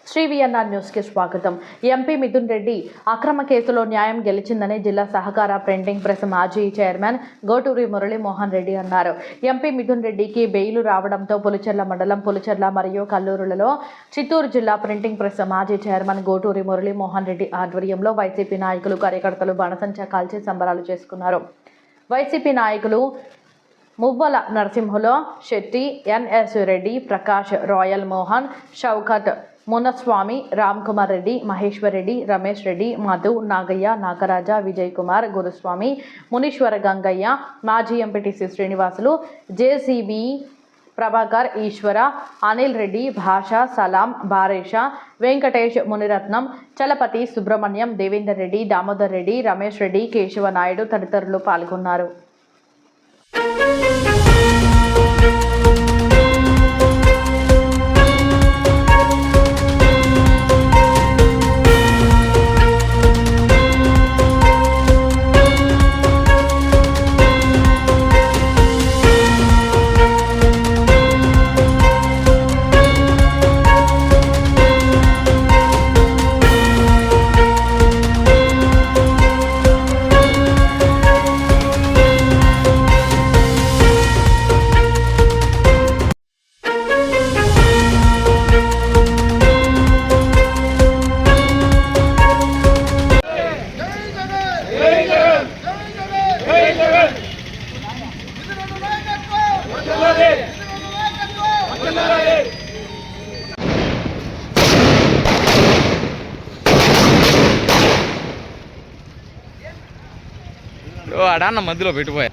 శ్రీవిఎన్ఆర్ news కి స్వాగతం. MP Mithun Reddy అక్రమ కేసులో న్యాయం గెలిచిందని జిల్లా సహకార ప్రింటింగ్ ప్రెస్ మాజీ చైర్మన్ గోటూరి మురళీమోహన్ రెడ్డి అన్నారు. ఎంపీ మిథున్ రెడ్డికి బెయిల్ రావడంతో పులిచెర్ల మండలం పులిచెర్ల మరియు కల్లూరులలో చిత్తూరు జిల్లా ప్రింటింగ్ ప్రెస్ మాజీ చైర్మన్ గోటూరి మురళీమోహన్ రెడ్డి ఆధ్వర్యంలో వైసీపీ నాయకులు కార్యకర్తలు బాణసంచా కాల్చి సంబరాలు చేసుకున్నారు. వైసీపీ నాయకులు మువ్వల నరసింహులు, శెట్టి, ఎన్ఎస్ రెడ్డి, ప్రకాష్, రాయల్ మోహన్, షౌకత్, మునస్వామి, రామ్ కుమార్ రెడ్డి, మహేశ్వర్ రెడ్డి, రమేష్ రెడ్డి, మధు, నాగయ్య, నాగరాజ, విజయ్ కుమార్, గురుస్వామి, మునీశ్వర గంగయ్య, మాజీ ఎంపీటీసీ శ్రీనివాసులు, జేసీబీ ప్రభాకర్, ఈశ్వర, అనిల్ రెడ్డి, భాష, సలాం, బారేష, వెంకటేష్, మునిరత్నం, చలపతి, సుబ్రహ్మణ్యం, దేవేందర్ రెడ్డి, దామోదర్ రెడ్డి, రమేష్ రెడ్డి, కేశవ నాయుడు తదితరులు పాల్గొన్నారు. అడాన్న మధ్యలో పెట్టిపోయా.